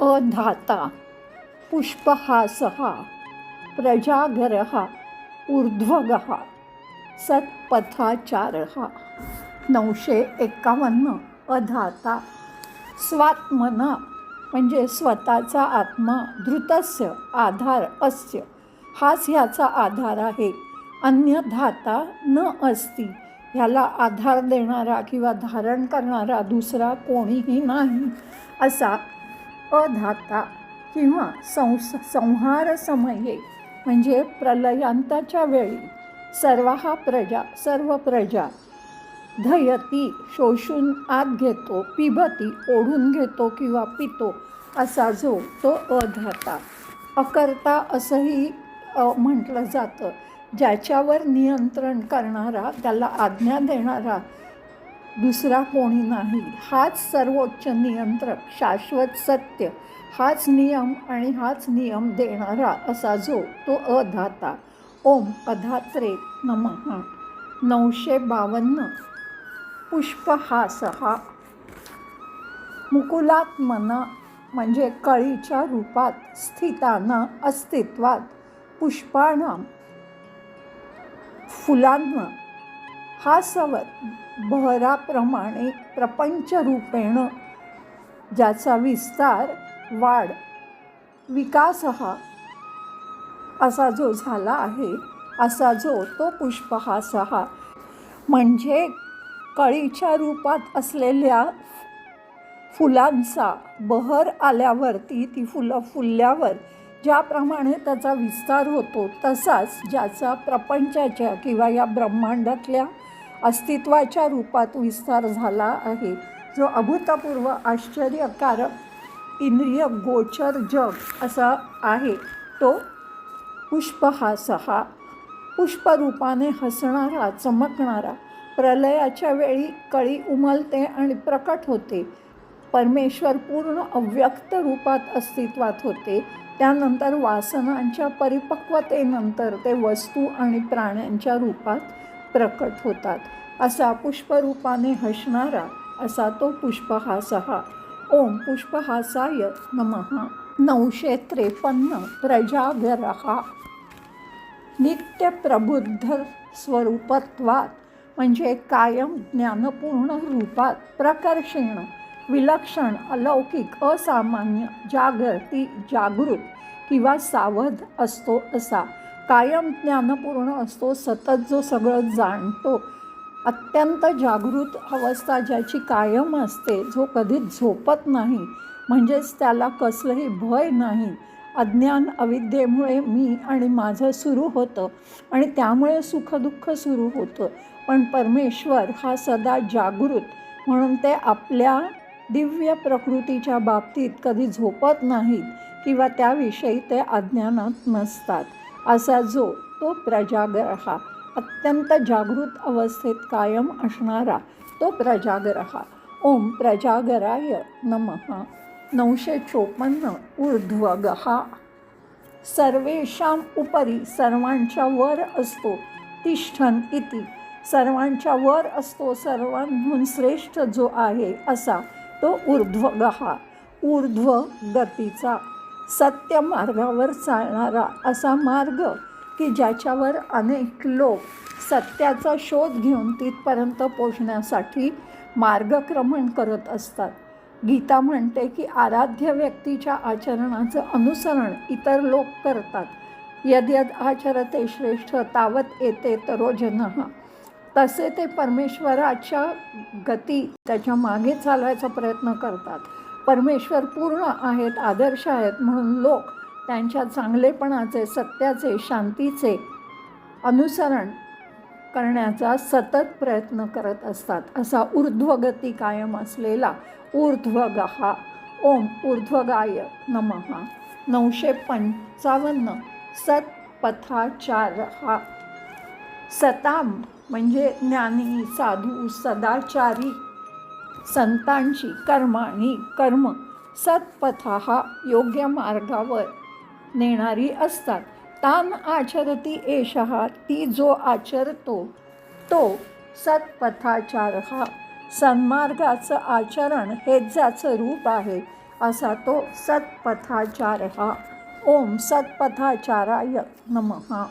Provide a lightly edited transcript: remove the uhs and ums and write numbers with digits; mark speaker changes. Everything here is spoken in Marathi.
Speaker 1: अधाता पुष्पहासः प्रजागरः ऊर्ध्वगः सत्पथाचारः. 951. अधाता स्वात्मना म्हणजे स्वतःचा आत्मा, धृतस्य आधार अस्य हाच ह्याचा आधार आहे. अन्य धाता न अस्ति ह्याला आधार देणारा किंवा धारण करणारा दुसरा कोणीही नाही असा अधाता. किंवा संहार समये म्हणजे प्रलयांताच्या वेळी सर्व प्रजा धयती शोषून आत घेतो, पिबती ओढून घेतो किंवा पितो असा जो तो अधाता. अकर्ता असंही म्हटलं जातं. ज्याच्यावर नियंत्रण करणारा, त्याला आज्ञा देणारा दुसरा कोणी नाही. हाच सर्वोच्च नियंत्रक, शाश्वत सत्य, हाच नियम आणि हाच नियम देणारा असा जो तो अधाता. ओम अधात्रे नमः. 952. पुष्पहासः मुकुलात्मना म्हणजे कळीच्या रूपात स्थिताना अस्तित्वात पुष्पाणां फुलांना हासवत बहराप्रमाणे प्रपंचरूपेण ज्याचा विस्तार वाढ विकासः असा जो झाला आहे असा जो तो पुष्पहासः. म्हणजे कळीच्या रूपात असलेल्या फुलांचा बहर आल्यावरती ती फुलं फुलल्यावर ज्याप्रमाणे त्याचा विस्तार होतो तसाच ज्याचा प्रपंचाच्या किंवा या ब्रह्मांडातल्या अस्तित्वाच्या रूपात विस्तार झाला आहे, जो अभूतपूर्व आश्चर्यकारक इंद्रिय गोचर जग असा आहे तो पुष्पहासः. पुष्परूपाने हसणारा, चमकणारा, प्रलयाच्या वेळी कळी उमलते आणि प्रकट होते. परमेश्वर पूर्ण अव्यक्त रूपात अस्तित्वात होते. त्यानंतर वासनांच्या परिपक्वतेनंतर ते वस्तू आणि प्राण्यांच्या रूपात प्रकट होतात. असा पुष्परूपाने हसणारा असा तो पुष्पहासः. ओम पुष्पहासाय नमः. 953. प्रजागरः नित्य प्रबुद्ध स्वरूपत्वात म्हणजे कायम ज्ञानपूर्ण रूपात प्रकर्षेण विलक्षण, अलौकिक, असामान्य, जागृती, जागृत किंवा सावध असतो असा. कायम ज्ञानपूर्ण असतो, सतत जो सगळं जाणतो, अत्यंत जागृत अवस्था ज्याची कायम असते, जो कधीच झोपत नाही, म्हणजेच त्याला कसलंही भय नाही. अज्ञान अविद्येमुळे मी आणि माझं सुरू होतं आणि त्यामुळे सुखदुःख सुरू होतं. पण परमेश्वर हा सदा जागृत म्हणून ते आपल्या दिव्य प्रकृतीच्या बाबतीत कधी झोपत नाहीत किंवा त्याविषयी ते अज्ञानात नसतात. असा जो तो प्रजागरः अत्यंत जागृत अवस्थेत कायम असणारा तो प्रजागरः. ओम प्रजागराय नमः. 954. ऊर्ध्वगः सर्वेषां उपरी सर्वांच्या वर असतो. तिष्ठन् इति सर्वांच्या वर असतो, सर्वांहून श्रेष्ठ जो आहे असा तो ऊर्ध्वगः. ऊर्ध्व गतीचा, सत्य मार्गावर चालणारा असा मार्ग की ज्याच्यावर अनेक लोक सत्याचा शोध घेऊन तिथपर्यंत पोचण्यासाठी मार्गक्रमण करत असतात. गीता म्हणते की आराध्य व्यक्तीच्या आचरणाचं अनुसरण इतर लोक करतात. यद्यद आचरते श्रेष्ठ तावत एते तरो जनः. तसे ते परमेश्वराच्या गती त्याच्या मागे चालवायचा प्रयत्न करतात. परमेश्वर पूर्ण आहेत, आदर्श आहेत म्हणून लोक त्यांच्या चांगलेपणाचे, सत्याचे, शांतीचे अनुसरण करण्याचा सतत प्रयत्न करत असतात. असा ऊर्ध्वगती कायम असलेला ऊर्ध्वगः. ओम ऊर्ध्वगाय नमः. 955. सत्पथाचारः सताम म्हणजे ज्ञानी, साधू, सदाचारी संतांची कर्माणी कर्म सत्पथाः योग्य मार्गावर नेणारी असतात. तान आचरती एषः ती जो आचरतो तो सत्पथाचारः सन्मार्गाचं आचरण हेच ज्याचं रूप आहे असा तो सत्पथाचार हा. ओम सत्पथाचाराय नमः.